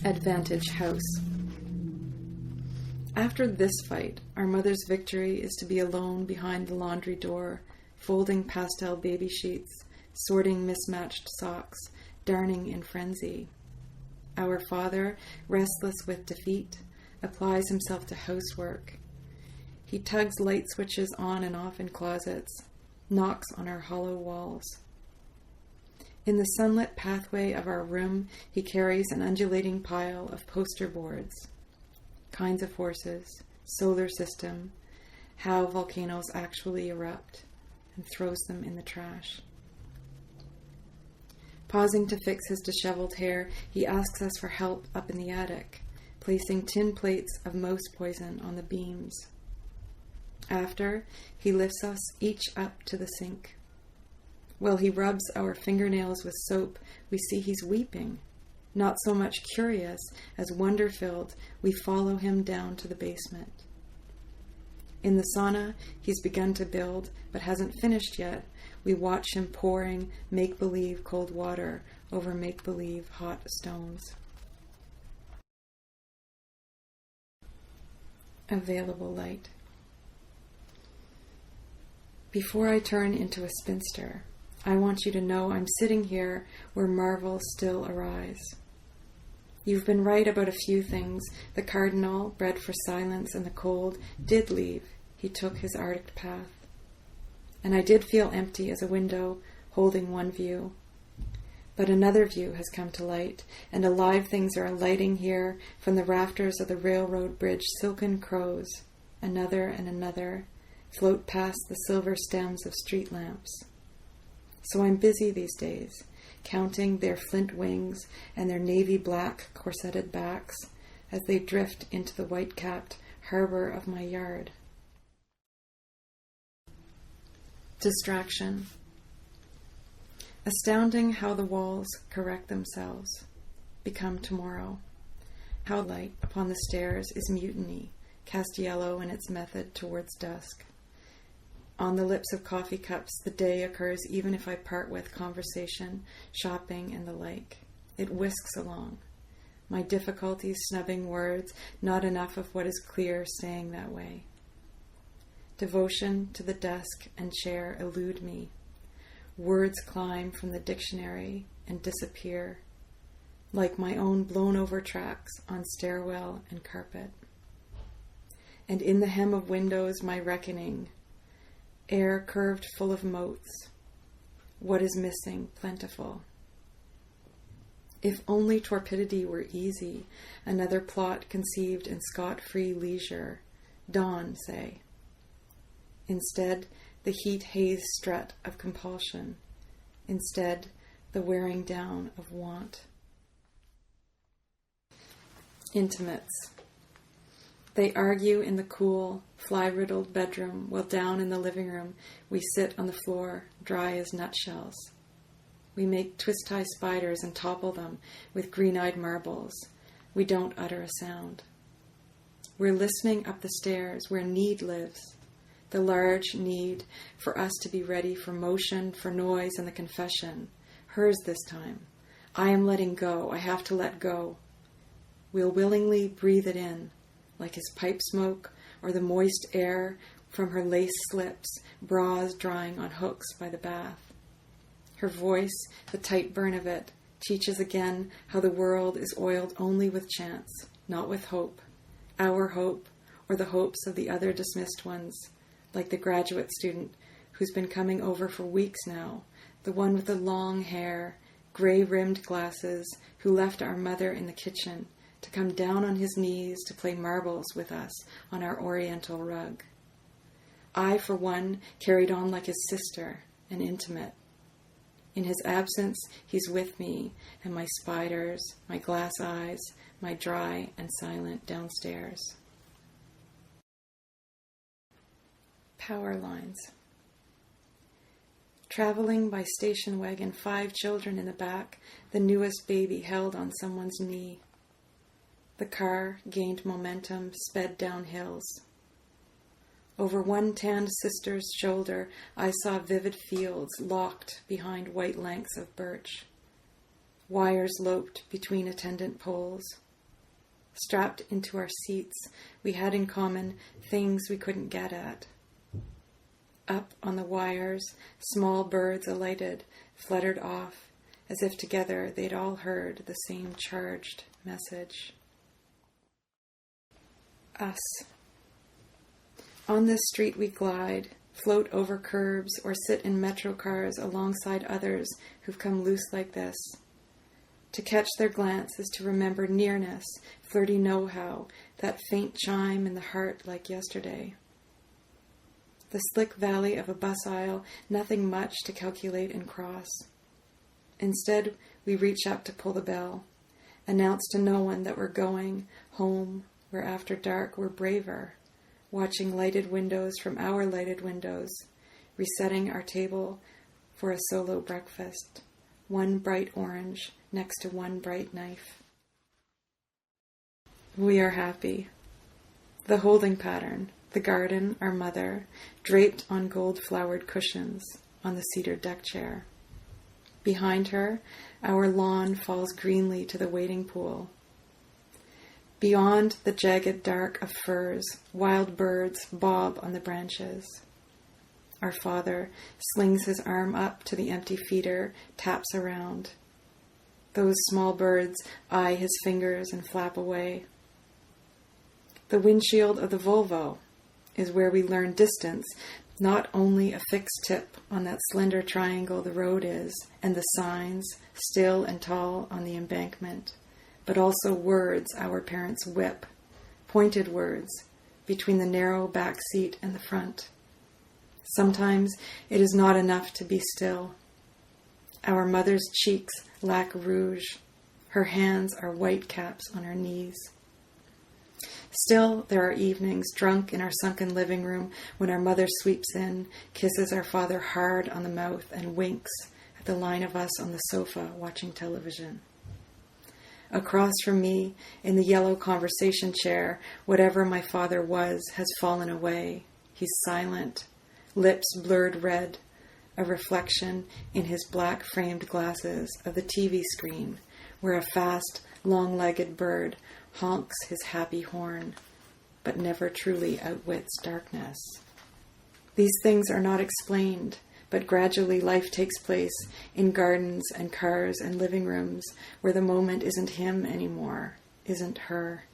Advantage House. After this fight, our mother's victory is to be alone behind the laundry door, folding pastel baby sheets, sorting mismatched socks, darning in frenzy. Our father, restless with defeat, applies himself to housework. He tugs light switches on and off in closets, knocks on our hollow walls. In the sunlit pathway of our room, he carries an undulating pile of poster boards. Kinds of horses, solar system, how volcanoes actually erupt, and throws them in the trash. Pausing to fix his disheveled hair, he asks us for help up in the attic, placing tin plates of mouse poison on the beams. After, he lifts us each up to the sink. While he rubs our fingernails with soap, we see he's weeping. Not so much curious as wonder-filled, we follow him down to the basement. In the sauna, he's begun to build, but hasn't finished yet. We watch him pouring make-believe cold water over make-believe hot stones. Available light. Before I turn into a spinster, I want you to know I'm sitting here where marvels still arise. You've been right about a few things. The cardinal, bred for silence and the cold, did leave. He took his Arctic path. And I did feel empty as a window, holding one view. But another view has come to light, and alive things are alighting here from the rafters of the railroad bridge. Silken crows, another and another, float past the silver stems of street lamps. So I'm busy these days, counting their flint wings and their navy black corseted backs as they drift into the white-capped harbor of my yard. Distraction. Astounding how the walls correct themselves, become tomorrow. How light upon the stairs is mutiny, cast yellow in its method towards dusk. On the lips of coffee cups, the day occurs even if I part with conversation, shopping, and the like. It whisks along. My difficulties snubbing words, not enough of what is clear staying that way. Devotion to the desk and chair elude me. Words climb from the dictionary and disappear, like my own blown-over tracks on stairwell and carpet. And in the hem of windows, my reckoning, air curved full of motes. What is missing, plentiful. If only torpidity were easy, another plot conceived in scot-free leisure, dawn, say. Instead, the heat-haze strut of compulsion. Instead, the wearing down of want. Intimates. They argue in the cool, fly-riddled bedroom, while down in the living room we sit on the floor, dry as nutshells. We make twist-tie spiders and topple them with green-eyed marbles. We don't utter a sound. We're listening up the stairs where need lives, the large need for us to be ready for motion, for noise, and the confession. Hers this time. I am letting go. I have to let go. We'll willingly breathe it in, like his pipe smoke or the moist air from her lace slips, bras drying on hooks by the bath. Her voice, the tight burn of it, teaches again how the world is oiled only with chance, not with hope. Our hope, or the hopes of the other dismissed ones, like the graduate student who's been coming over for weeks now, the one with the long hair, gray-rimmed glasses, who left our mother in the kitchen to come down on his knees to play marbles with us on our oriental rug. I, for one, carried on like his sister, an intimate. In his absence, he's with me, and my spiders, my glass eyes, my dry and silent downstairs. Power lines. Traveling by station wagon, 5 children in the back, the newest baby held on someone's knee. The car gained momentum, sped down hills. Over one tanned sister's shoulder, I saw vivid fields locked behind white lengths of birch. Wires loped between attendant poles. Strapped into our seats, we had in common things we couldn't get at. Up on the wires, small birds alighted, fluttered off, as if together they'd all heard the same charged message. Us. On this street we glide, float over curbs, or sit in metro cars alongside others who've come loose like this. To catch their glance is to remember nearness, flirty know-how, that faint chime in the heart like yesterday. The slick valley of a bus aisle, nothing much to calculate and cross. Instead, we reach up to pull the bell, announce to no one that we're going home, where after dark we're braver, watching lighted windows from our lighted windows, resetting our table for a solo breakfast, one bright orange next to one bright knife. We are happy. The holding pattern, the garden, our mother, draped on gold-flowered cushions on the cedar deck chair. Behind her, our lawn falls greenly to the wading pool. Beyond the jagged dark of firs, wild birds bob on the branches. Our father slings his arm up to the empty feeder, taps around. Those small birds eye his fingers and flap away. The windshield of the Volvo is where we learn distance, not only a fixed tip on that slender triangle the road is, and the signs, still and tall on the embankment, but also words our parents whip, pointed words, between the narrow back seat and the front. Sometimes it is not enough to be still. Our mother's cheeks lack rouge. Her hands are white caps on her knees. Still, there are evenings, drunk in our sunken living room, when our mother sweeps in, kisses our father hard on the mouth, and winks at the line of us on the sofa watching television. Across from me, in the yellow conversation chair, whatever my father was has fallen away. He's silent, lips blurred red, a reflection in his black-framed glasses of the TV screen, where a fast, long-legged bird honks his happy horn, but never truly outwits darkness. These things are not explained, but gradually life takes place in gardens and cars and living rooms where the moment isn't him anymore, isn't her.